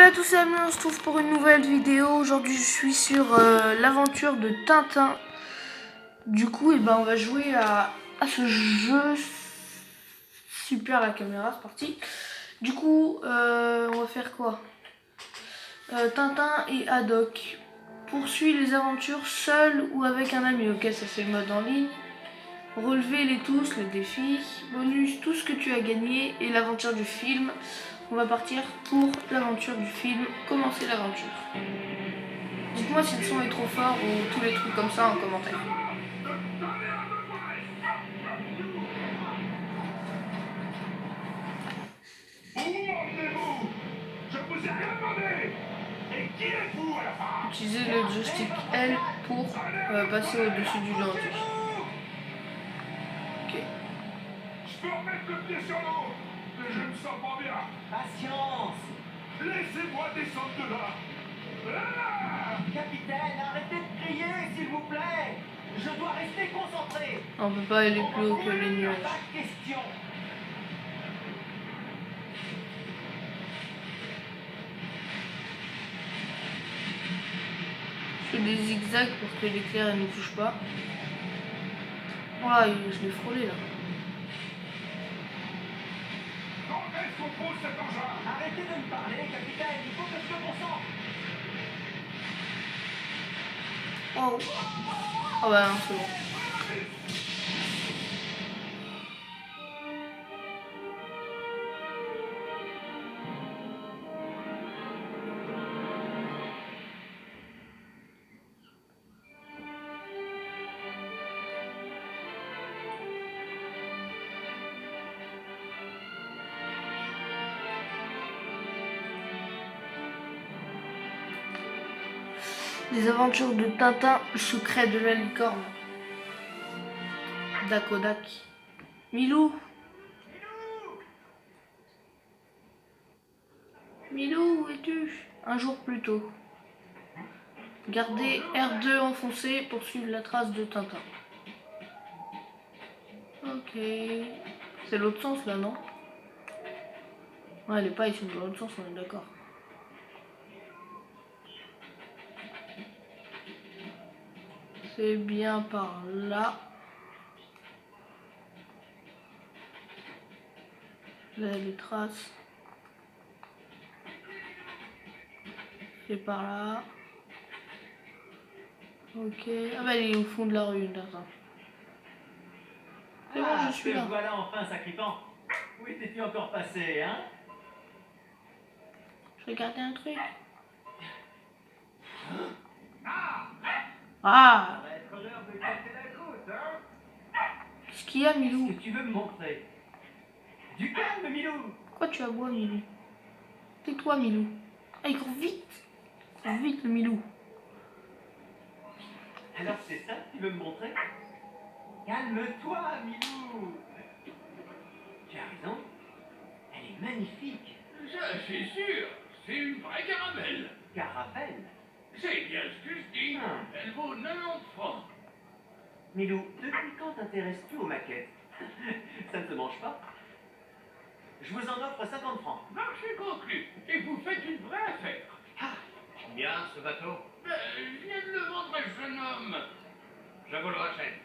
à tous et à bienvenue, on se retrouve pour une nouvelle vidéo. Aujourd'hui je suis sur l'aventure de Tintin. Du coup on va jouer à ce jeu. Super la caméra, c'est parti. Du coup on va faire quoi? Tintin et Haddock poursuit les aventures seul ou avec un ami. Ok, ça c'est le mode en ligne. Relever les tous, le défi, bonus, tout ce que tu as gagné et l'aventure du film. On va partir pour l'aventure du film, commencer l'aventure. Dites-moi si le son est trop fort ou tous les trucs comme ça en commentaire. Je vous ai rien demandé. Et qui êtes-vous à la fin? Utilisez le joystick L pour passer au-dessus du danger. Ok. Je peux remettre le pied sur l'eau, mais je me sens pas bien. Patience! Laissez-moi descendre de là. Ah! Capitaine, arrêtez de crier, s'il vous plaît! Je dois rester concentré! On peut pas aller plus haut que les nuages. Pas de question! Je fais des zigzags pour que l'éclair ne touche pas. Voilà, je l'ai frôlé là. Quand est-ce qu'on pose cet engin? Arrêtez de me parler, capitaine! Il faut que je me concentre! Oh. Oh bah non, c'est bon. Les aventures de Tintin, le secret de la licorne. Dakodak. Milou. Milou, où es-tu? Un jour plus tôt. Gardez R2 enfoncé pour suivre la trace de Tintin. Ok. C'est l'autre sens là, non? Ouais, les pas ils sont dans l'autre sens, on est d'accord. C'est bien par là. Là, les traces. C'est par là. Ok. Ah bah il est au fond de la rue, Tintin. C'est bon, je suis là. Voilà enfin, sacripant! Où étais-tu encore passé, hein? Je regardais un truc. Ah! Ça va être l'heure de casser la croûte, hein? Qu'est-ce qu'il y a, Milou? Qu'est-ce que tu veux me montrer? Du calme, Milou! Pourquoi tu aboies, Milou? Tais-toi, Milou. Ah, il court vite! Il court vite, le Milou. Alors c'est ça que tu veux me montrer? Calme-toi, Milou! Tu as raison. Elle est magnifique. Je suis sûr, c'est une vraie caramel. Caravelle. C'est bien ce que je dis. Ah. Elle vaut 90 francs. Milou, depuis quand t'intéresses-tu aux maquettes? Ça ne te mange pas? Je vous en offre 50 francs. Marché conclu. Et vous faites une vraie affaire. Ah, combien ce bateau? Je viens de le vendre à ce jeune homme. Je vous le rachète.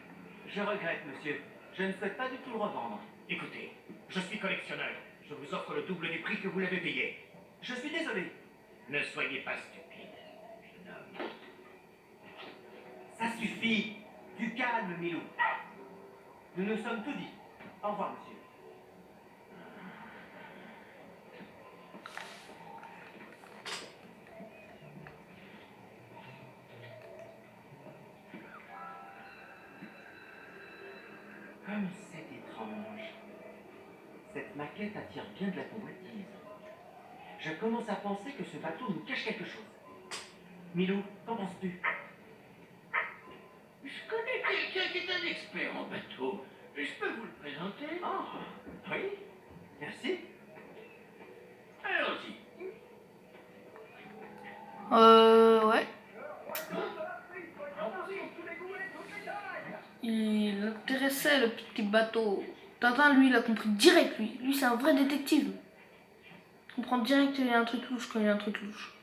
Je regrette, monsieur. Je ne souhaite pas du tout le revendre. Écoutez, je suis collectionneur. Je vous offre le double des prix que vous l'avez payé. Je suis désolé. Ne soyez pas stupide, jeune homme. Ça suffit. Du calme, Milou. Nous nous sommes tout dit. Au revoir, monsieur. Comme c'est étrange. Cette maquette attire bien de la convoitise. Je commence à penser que ce bateau nous cache quelque chose. Milou, qu'en penses-tu? Je connais quelqu'un qui est un expert en bateau. Je peux vous le présenter? Ah, oui. Merci. Allons-y. Ouais. Il intéressait le petit bateau. Tintin, lui, il a compris direct, lui. Lui, c'est un vrai détective. On comprend direct qu'il y a un truc louche quand il y a un truc louche.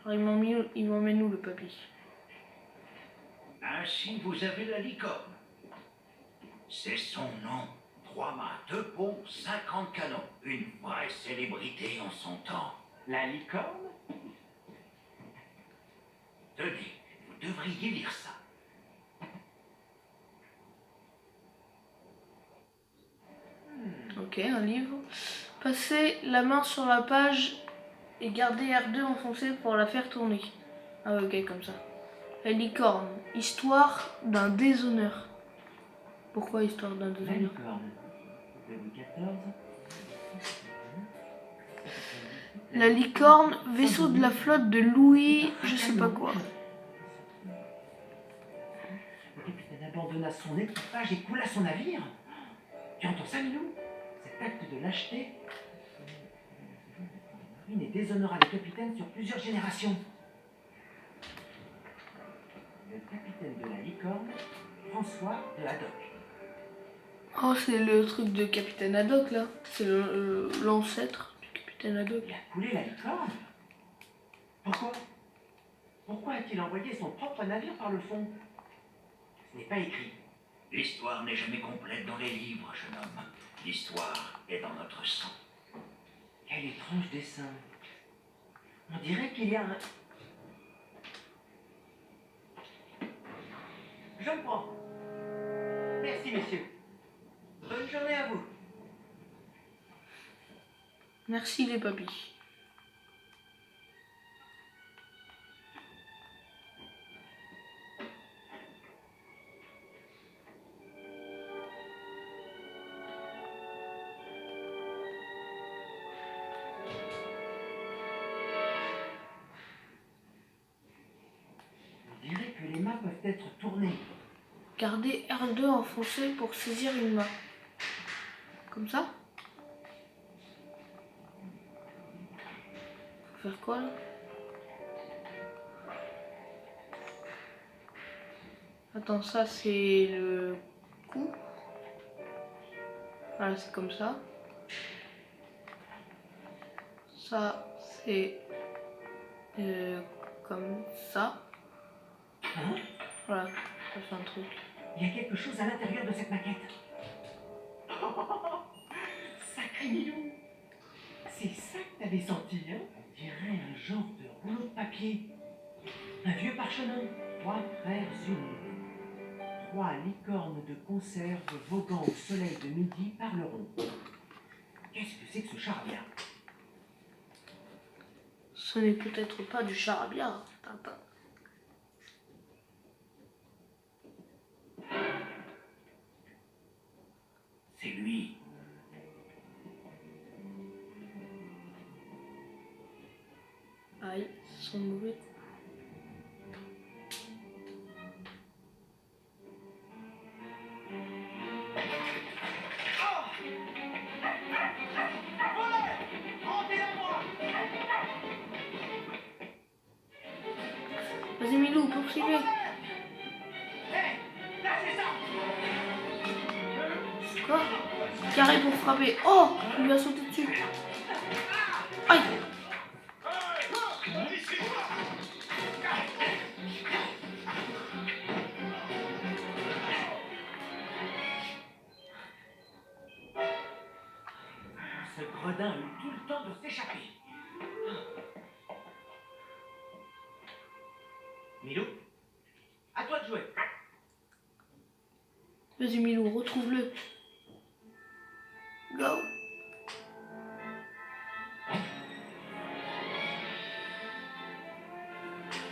Alors il m'emmène où le papy? Ainsi, vous avez la licorne. C'est son nom. 3 mâts, 2 ponts, 50 canons. Une vraie célébrité en son temps. La licorne? Tenez, vous devriez lire ça. Ok, un livre. Passez la main sur la page et gardez R2 enfoncé pour la faire tourner. Ah ouais, ok, comme ça. La licorne. Histoire d'un déshonneur. Pourquoi histoire d'un La déshonneur? licorne. Louis XIV. La licorne, vaisseau de la flotte de Louis, je sais pas quoi. Le capitaine abandonna son équipage et coula son navire. Tu entends ça, Milou? Cet acte de lâcheté ruine et déshonora le capitaine sur plusieurs générations. Le capitaine de la licorne, François de Haddock. Oh, c'est le truc de Capitaine Haddock là. C'est l'ancêtre du Capitaine Haddock. Il a coulé la licorne? Pourquoi? Pourquoi a-t-il envoyé son propre navire par le fond? Ce n'est pas écrit. L'histoire n'est jamais complète dans les livres, jeune homme. L'histoire est dans notre sang. Quel étrange dessin. On dirait qu'il y a un... Je le prends. Merci, messieurs. Bonne journée à vous. Merci les papis. On dirait que les mains peuvent être tournées. Gardez R2 enfoncé pour saisir une main. Comme ça? Faut faire quoi là? Attends, ça c'est le coup. Voilà, c'est comme ça. Ça c'est comme ça. Hein? Voilà, ça fait un truc. Il y a quelque chose à l'intérieur de cette maquette. Sacré Milou. C'est ça que t'avais senti, hein? On dirait un genre de rouleau de papier. Un vieux parchemin. 3 frères unis. 3 licornes de conserve voguant au soleil de midi parleront. Qu'est-ce que c'est que ce charabia? Ce n'est peut-être pas du charabia, Tintin. C'est lui. Aïe, son mauvais coup. Vas-y Milou, poursuivez. Quoi? Carré pour frapper. Oh, il lui a sauté dessus. Aïe. Ce gredin a eu tout le temps de s'échapper. Milou, à toi de jouer. Vas-y Milou, retrouve-le. Go.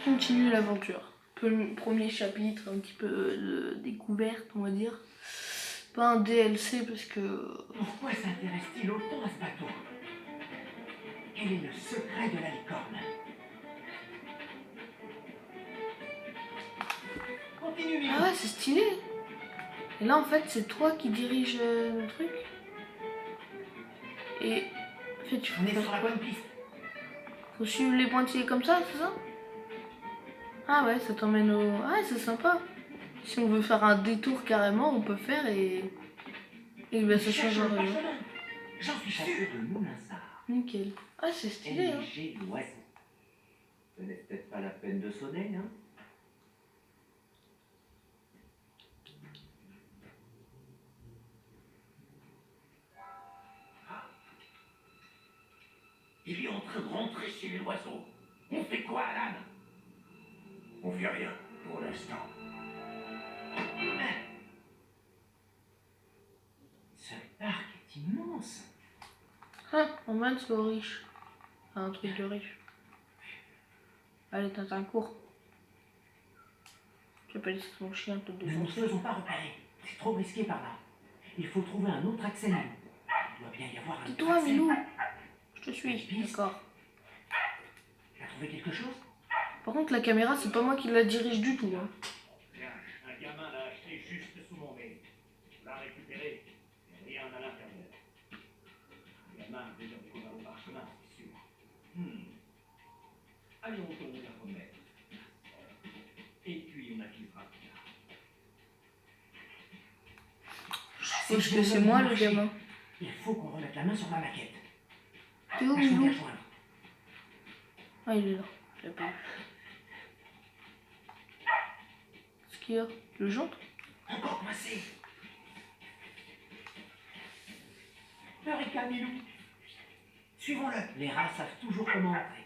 Continue l'aventure. Premier chapitre, un petit peu de découverte, on va dire. Pas un DLC parce que... Pourquoi s'intéresse-t-il autant à ce bateau? Quel est le secret de la licorne? Continue, Milou. Ah ouais, c'est stylé. Et là, en fait, c'est toi qui dirige le truc. Et en fait, tu On est faut sur la faire quoi? bonne piste. Faut suivre les pointillés comme ça, c'est ça? Ah ouais, ça t'emmène au... Ah, c'est sympa. Si on veut faire un détour carrément, on peut faire et ben, ça change Cherche le rien. parchemin. J'en suis sûr. De Moulinsart. Nickel. Ah, c'est Un stylé, hein. léger oiseau. Ce n'est peut-être pas la peine de sonner, hein? Il est en train de rentrer chez l'oiseau. On fait quoi, Alan? On fait rien pour l'instant. Ce parc est immense. Ah, on va se riche. Un truc de riche. Allez, Tintin, cours. Tu vas pas laisser ton chien te Ne nous défoncer. faisons pas repérer. C'est trop risqué par là. Il faut trouver un autre accès, Milou. Il doit bien y avoir un autre Tais-toi, accès. Milou. Je te suis. D'accord. Tu as trouvé quelque chose? Par contre, la caméra, c'est pas moi qui la dirige du tout, hein. Tiens, un gamin l'a acheté juste sous mon nez. Je l'ai récupéré. Rien à l'intérieur. Un gamin a déjà découvert le parchemin, c'est sûr. Allons tourner la remettre. Et puis on accusera plus tard. Je pense que c'est moi le gamin. Il faut qu'on remette la main sur la maquette. T'es où, Lâche-moi Milou? la joindre. Ah, il est là. Je l'ai pas vu. Ce qu'il y a? Le jonte? Encore coincé. Eureka, Milou. Suivons-le. Les rats savent toujours comment entrer.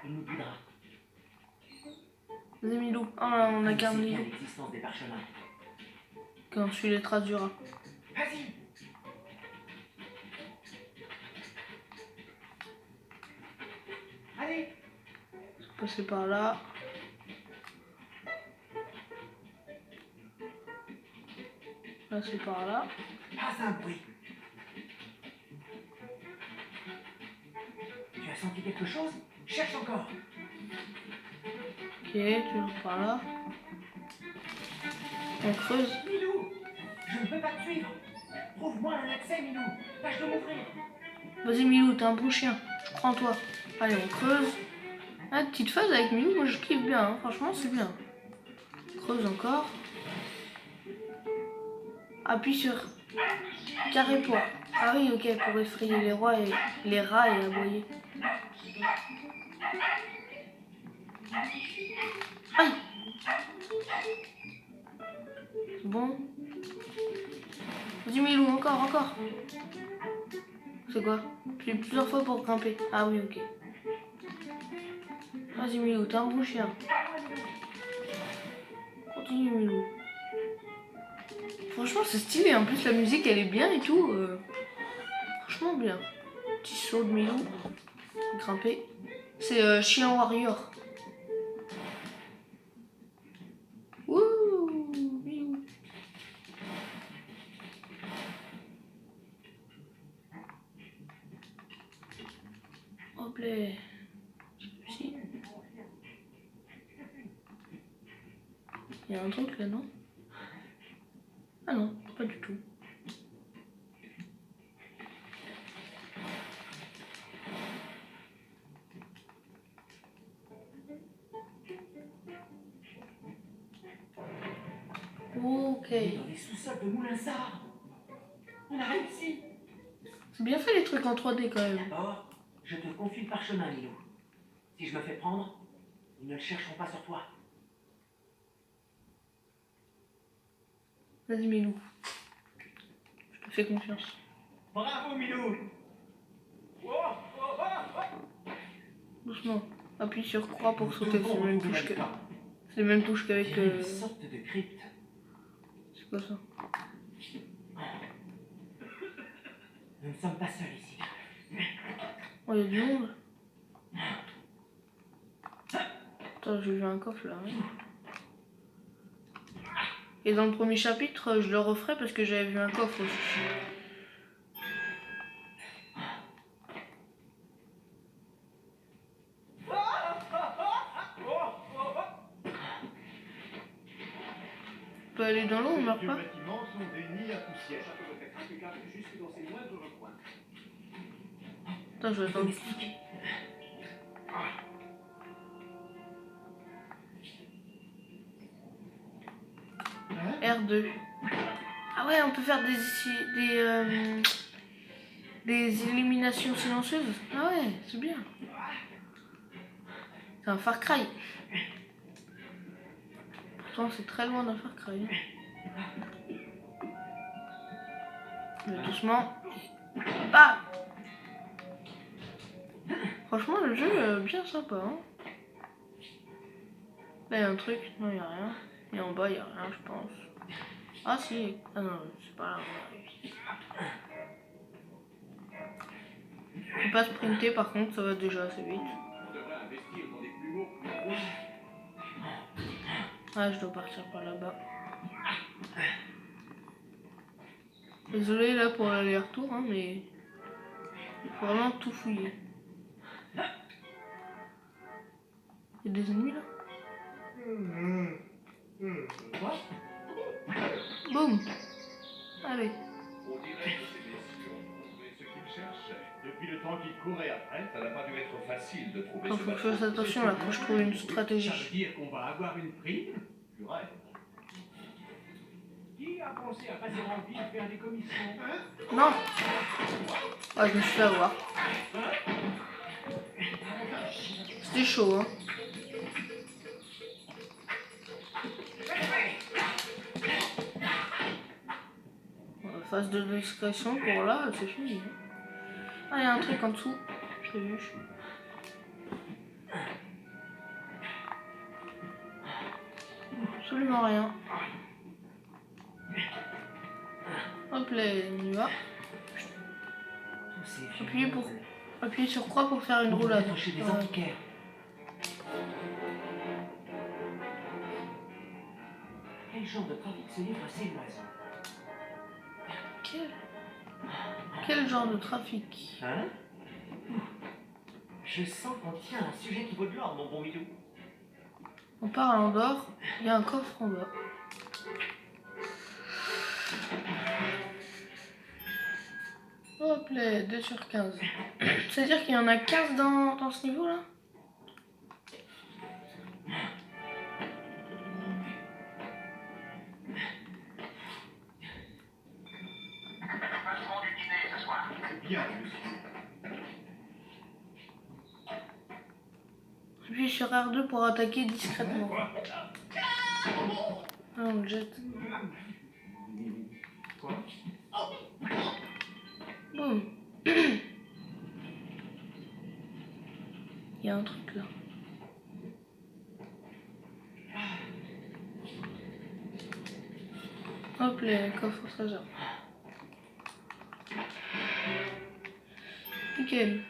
Il nous guidera. Vas-y, Milou. Ah, on a Il qu'un sait bien Milou. l'existence des parchemins. Quand on suit les traces du rat. Vas-y. Allez. Passer par là. Là, c'est par là. Pas un bruit. Tu as senti quelque chose? Cherche encore. Ok, toujours par là. On creuse. Milou, je ne peux pas te suivre. Trouve-moi un accès, Milou. Tâche de m'ouvrir. Vas-y, Milou, t'es un bon chien. Je crois en toi. Allez, on creuse. Ah, petite phase avec Milou, moi je kiffe bien. Hein. Franchement, c'est bien. Creuse encore. Appuie sur carré pour. Ah oui, ok, pour effrayer les rats et aboyer. Aïe! C'est bon. Vas-y, Milou, encore. C'est quoi? J'ai plusieurs fois pour grimper. Ah oui, ok. Vas-y, Milou, t'es un bon chien. Continue, Milou. Franchement, c'est stylé. En plus, la musique, elle est bien et tout. Franchement, bien. Petit saut de Milou. Grimper. C'est Chien Warrior. Wouh, Milou. Hop là. Si. Il y a un truc là, non? Ah non, pas du tout. Ok. Dans les sous-sols de Moulinsart. On a réussi. C'est bien fait les trucs en 3D quand même. D'abord, je te confie le parchemin, Milou. Si je me fais prendre, ils ne le chercheront pas sur toi. Vas-y, Milou. Je te fais confiance. Bravo, Milou. Doucement. Appuie sur croix pour Nous sauter. devons C'est les mêmes retrouver touches le temps. c'est les mêmes touches qu'avec. Une sorte de crypte. C'est quoi ça? Nous ne sommes pas seuls ici. Oh, il y a du monde. Attends, j'ai vu un coffre là. Hein. Et dans le premier chapitre, je le referai parce que j'avais vu un coffre aussi. On peut aller dans l'eau, on meurt pas. bâtiments sont des nids à poussière. Jusque dans ses moindres recoins. Attends, je vais attendre. Explique. R2. Ah ouais, on peut faire des Des éliminations silencieuses. Ah ouais, c'est bien. C'est un Far Cry. Pourtant, c'est très loin d'un Far Cry. Mais doucement. Ah! Franchement, le jeu est bien sympa. Hein. Là, il y a un truc. Non, il n'y a rien. Et en bas, il n'y a rien, je pense. Ah si. Ah non, c'est pas là. Faut pas sprinter, par contre, ça va déjà assez vite. On devrait investir dans des plumeaux plus gros. Ah, je dois partir par là-bas. Désolé là pour l'aller-retour, hein, mais il faut vraiment tout fouiller. Il y a des ennemis là. Boum. Allez. On dirait que ces messieurs ont trouvé ce qu'ils cherchaient. Depuis le temps qu'ils couraient après, ça n'a pas dû être facile de trouver Faut ce que je bateau. fasse attention là, faut que je trouve une Ça stratégie. veut dire qu'on va avoir une prime? Tu rêves. Qui a pensé à passer en ville faire des commissions? Non. Ah, je me suis fait avoir. C'était chaud, hein. Phase de discrétion pour là, c'est fini. Hein. Ah, il y a un truc en dessous. Je l'ai vu. Absolument rien. Hop là, on y va. Appuyez sur quoi pour faire une roulade. Chez des antiquaires. Quel genre de trafic se livre à ces loisons? Quel genre de trafic? Hein? Je sens qu'on tient un sujet qui vaut de l'or, mon bon Milou. On part à Andorre, il y a un coffre en bas. Hop là, 2 sur 15. C'est-à-dire qu'il y en a 15 dans ce niveau là? Bien, monsieur. Appuyez sur R2 pour attaquer discrètement. Ah, on le jette. Quoi? Boum. Il y a un truc là. Hop là, coffre au trésor. Nickel.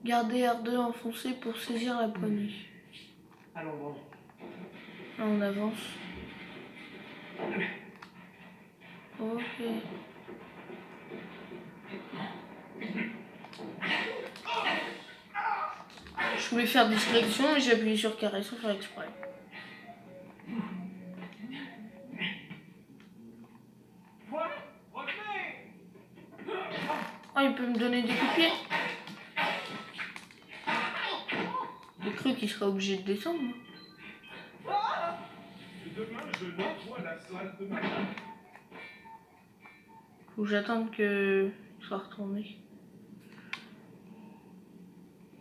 Gardez R2 enfoncé pour saisir la poignée. Allons bon. Là, on avance. Ok. Je voulais faire discrétion et j'ai appuyé sur carré sans faire exprès. Ah, il peut me donner des coups de pied. J'ai cru qu'il serait obligé de descendre. Demain, je nettoie la salle de ma femme. Faut que j'attende qu'il soit retourné.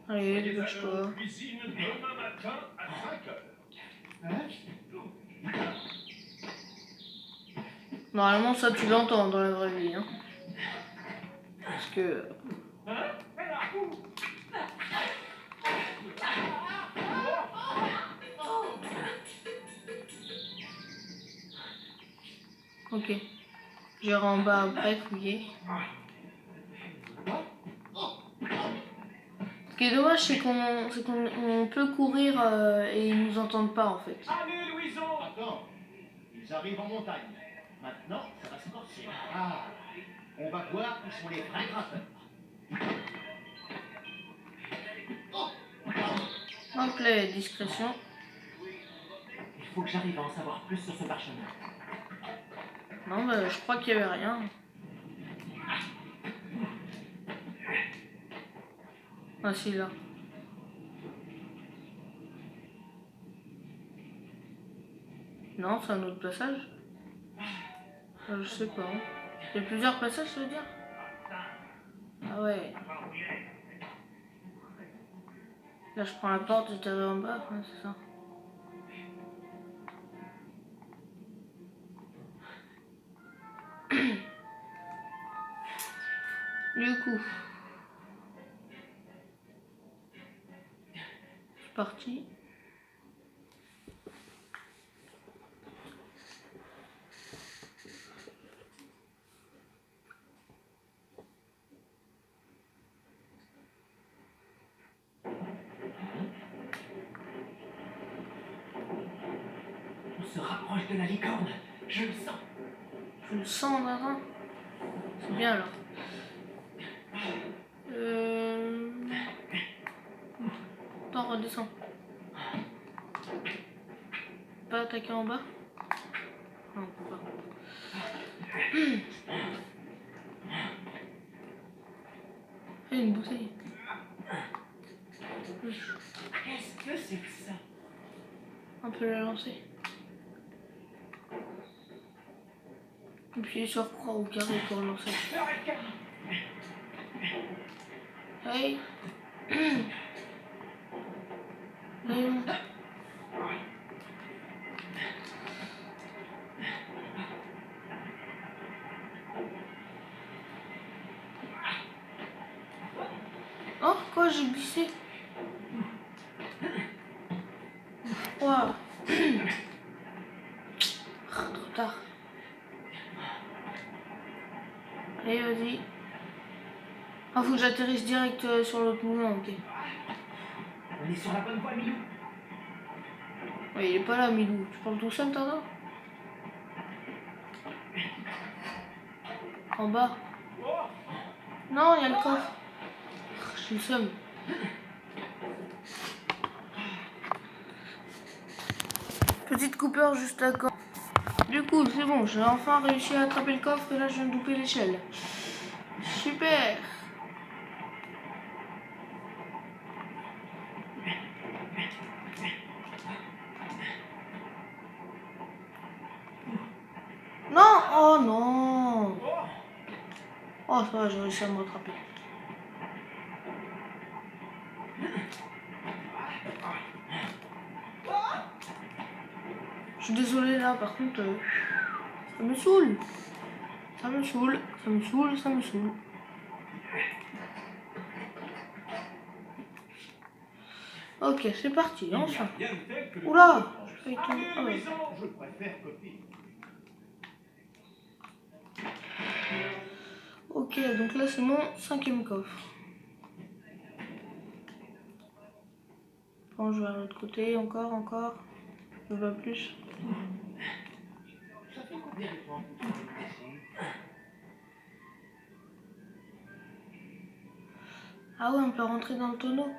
Allez, dépêche-toi. Cuisine demain matin à 5h. Normalement, ça tu l'entends dans la vraie vie. Hein. Parce que. Ok. J'irai en bas après fouiller. Ce qui est dommage, c'est qu'on peut courir et ils nous entendent pas en fait. Allez, Louison! Attends, ils arrivent en montagne. Maintenant, ça va se corser. Ah, on va voir qui sont les vrais grimpeurs. Hop là, discrétion. Il faut que j'arrive à en savoir plus sur ce parchemin. Non, bah, je crois qu'il y avait rien. Ah si, là. Non, c'est un autre passage. Je sais pas. Il y a plusieurs passages, ça veut dire? Ah ouais. Là, je prends la porte, j'étais en bas, ouais, c'est ça. Du coup, c'est parti. On se rapproche de la licorne. Je le sens. Je le sens, Nara. C'est bien alors. Attends, redescends. Pas attaquer en bas? Non, on peut pas. Une bouteille. Qu'est-ce que c'est que ça? On peut la lancer. Appuyez sur croix ou carré pour lancer. Hey. Rayon. Oh, quoi, j'ai glissé. Waouh. Trop tard. Allez, vas-y. Ah, faut que j'atterrisse direct sur l'autre moulin, ok. On est sur la bonne voie, Milou. Ouais, il est pas là, Milou. Tu parles tout seul, t'as en bas. Non, il y a le coffre. J'ai le seum. Petite coupeur juste à côté. Du coup, c'est bon, j'ai enfin réussi à attraper le coffre et là je viens de louper l'échelle. Super. Non. Oh non. Oh ça va, j'ai réussi à me rattraper. Je suis désolée là, par contre, ça me saoule. Ça me saoule, ça me saoule, ça me saoule. Ok, c'est parti, enfin. Oula, je vais tomber. Ah ouais. Je préfère copie. Ok, donc là c'est mon 5e coffre. Bon, je vais à l'autre côté, encore. Je veux pas plus. Ça fait combien de temps que tu es ici? Ah ouais, on peut rentrer dans le tonneau.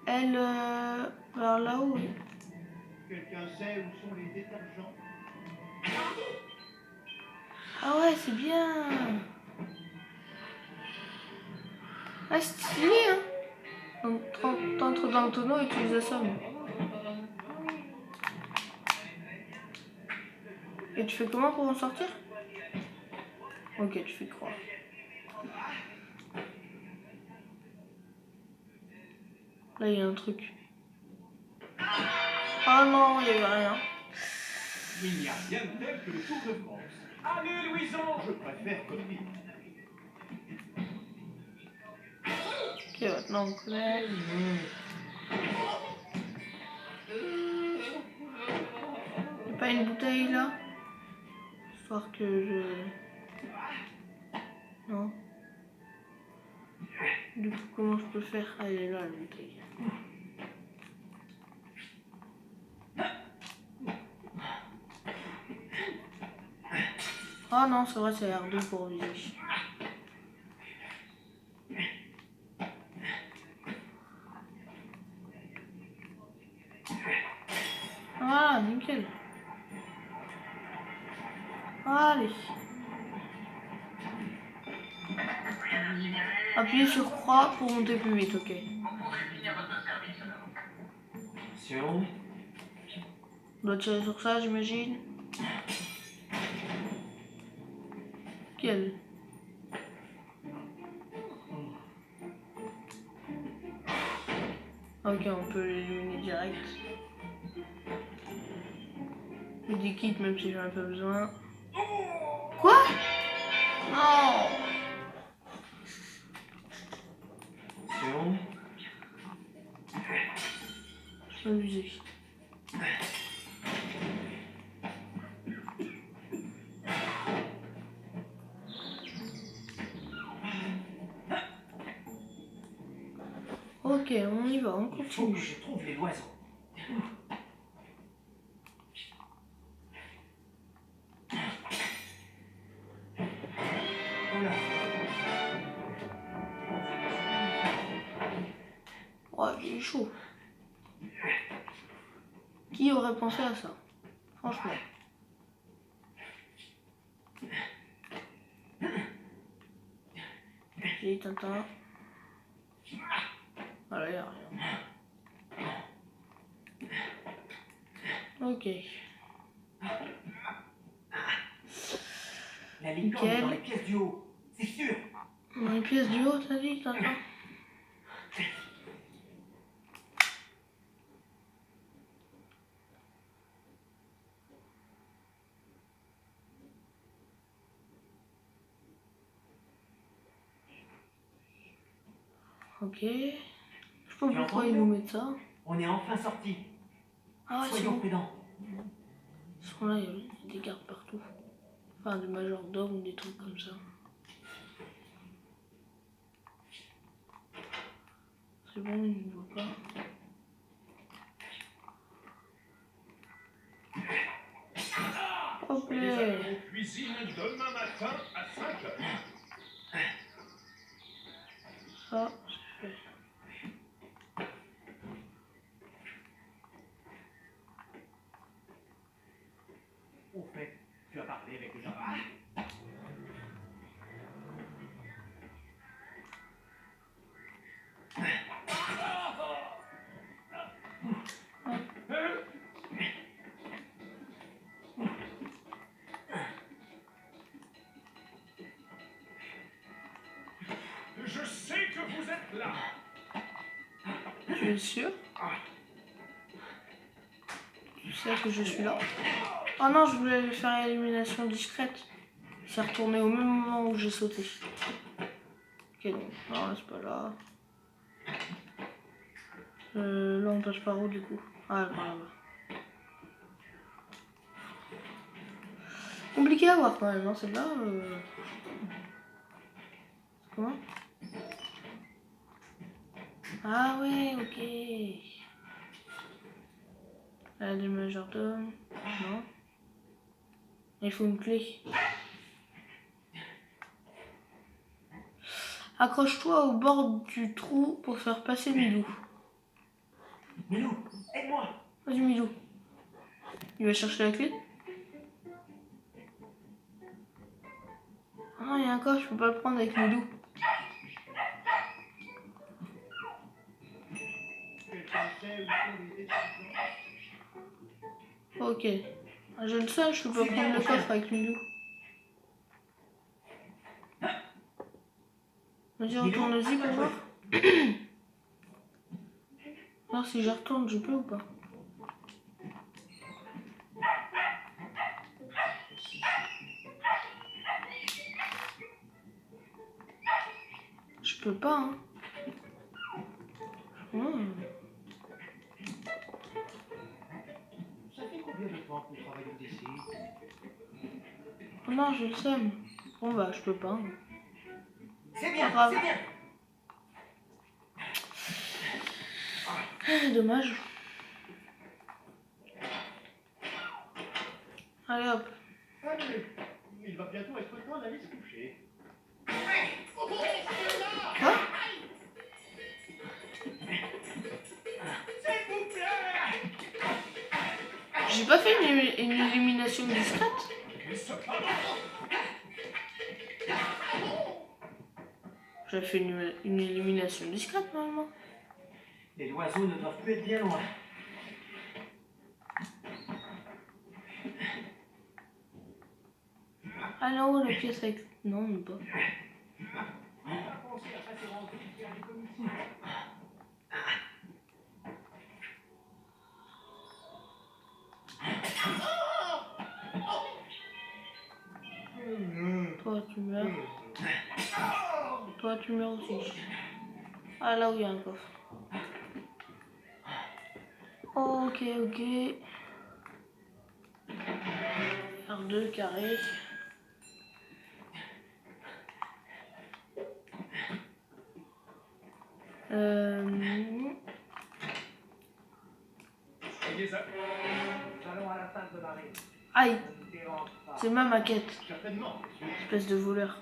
Elle, vers là-haut, oui. Quelqu'un sait où sont les détergents? Ah ouais, c'est bien. Ah, c'est stylé, hein. Donc, t'entres dans le tonneau et tu les assommes. Et tu fais comment pour en sortir? Ok, tu fais croire. Là, il y a un truc. Ah non, il n'y avait rien. Il n'y a rien de tel que le Tour de France. Allez, Louison, je préfère copie. Ok, maintenant on connaît. Y'a pas une bouteille là? Histoire que je... Non. Du coup, comment je peux faire? Ah, elle est là, la bouteille. Ah non, c'est vrai, c'est R2 pour viser. Voilà, nickel. Allez. Appuyez sur croix pour monter plus vite, ok. Attention. On doit tirer sur ça, j'imagine. Quel? Ok, on peut l'éliminer direct. Je dis quitte même si j'en ai pas besoin. Quoi? Non! Attention. Je peux m'amuser. Ok, on y va, on Il faut que continue. je trouve les oiseaux. Voilà. Ouais, j'ai chaud. Qui aurait pensé à ça? Franchement. J'ai Tintin. Voilà, y'a rien. Ok. La licorne est Nickel. dans les pièces du haut. C'est sûr. Dans les pièces du haut, t'as dit, Tintin? Ok. Je sais pas Tu pourquoi entends, ils nous Milo? mettent ça. On est enfin sortis. Ah ouais, c'est Soyons bon. prudents. Ils sont là, il y a des gardes partout. Enfin, des majordomes ou des trucs comme ça. C'est bon, ils ne voient pas. Hop Soyez à là. l'heure aux cuisines demain matin à 5 heures. Ça, c'est fait. Au fait, tu as parlé avec le jardinier. Je sais que vous êtes là. Tu es sûr? Tu sais que je suis là. Oh non, je voulais faire l'élimination discrète. C'est retourné au même moment où j'ai sauté. Ok, donc, non, là, c'est pas là. Là, on passe par où du coup? Ah, par là-bas. Compliqué à voir quand même, hein, celle-là. Comment? Ah ouais, ok. Elle a des majordomes. Non. Il faut une clé. Accroche-toi au bord du trou pour faire passer Milou. Milou, aide-moi. Vas-y Milou. Il va chercher la clé. Ah non, il y a un coffre, je peux pas le prendre avec Milou. Ok. Ah, je le sais, je peux pas prendre le coffre avec Milou. Vas-y, retourne-y pour voir. Voir si j'y retourne, je peux ou pas. Je peux pas, hein. Ça fait combien de temps que vous travaillez ici? Oh non, je le sais. Bon bah, je peux pas. Hein. C'est bien, Pas grave. c'est bien. Dommage. Allez hop. Allez, il va bientôt être temps d'aller se coucher. Quoi? S'il vous plaît! J'ai pas fait une élimination discrète. Il se passe. J'avais fait une élimination discrète normalement. Les oiseaux ne doivent plus être bien loin. là-haut, la pièce avec... Non, même pas. Toi, tu meurs. Toi, tu meurs aussi. Ah, là où il y a un coffre. Ok, ok. R2 carré. Voyez ça? Allons à la salle de marine. Aïe, Ne nous dérange pas. c'est ma maquette. Certainement, monsieur. Espèce de voleur.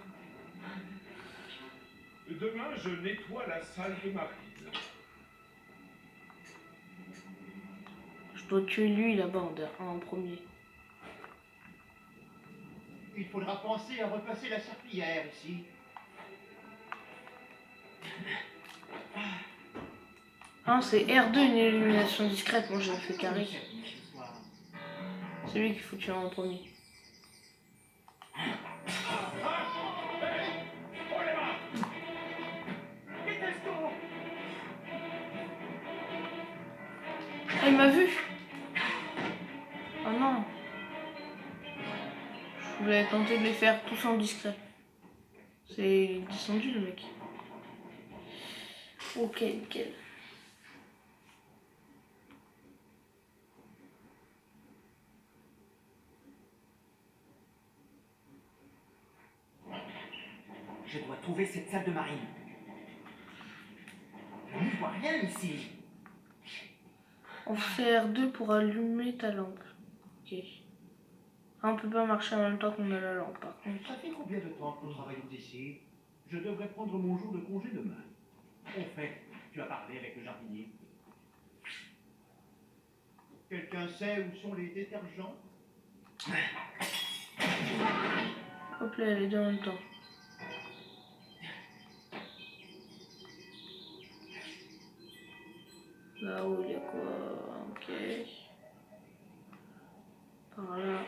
Demain, je nettoie la salle de marine. Je dois tuer lui là-bas en premier. Il faudra penser à repasser la serpillière ici. Ah, c'est R2 une illumination discrète. Moi j'ai fait carré. C'est lui qu'il faut tuer en premier. Ah, il m'a vu. Oh non. Je voulais tenter de les faire tous en discret. C'est descendu le mec. Ok, nickel. Je dois trouver cette salle de marine. Je n'y vois rien ici. On fait R2 pour allumer ta lampe. Ok. Ah, on peut pas marcher en même temps qu'on a la lampe par contre. Ça fait combien de temps que nous travaillons ici? Je devrais prendre mon jour de congé demain. Au fait, tu as parlé avec le jardinier. Quelqu'un sait où sont les détergents? Hop là, les deux en même temps. Là-haut, il y a quoi? Ok. Par là.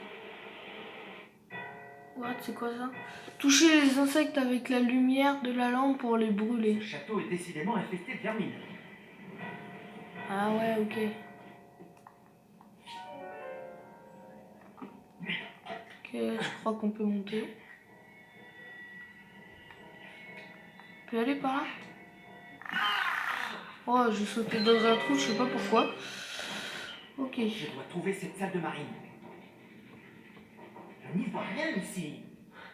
What, c'est quoi ça? Toucher les insectes avec la lumière de la lampe pour les brûler. Ce château est décidément infesté de vermine. Ah ouais, ok. Ok, je crois qu'on peut monter. On peut aller par là? Oh, j'ai sauté dans un trou, je sais pas pourquoi. Ok. Je dois trouver cette salle de marine. Je n'y vois rien ici.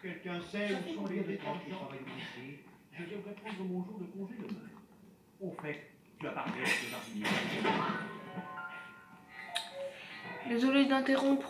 Quelqu'un sait où sont les détergents? Ici. Je devrais prendre mon jour de congé demain. Au fait, tu as parlé avec le jardinier. Désolé d'interrompre.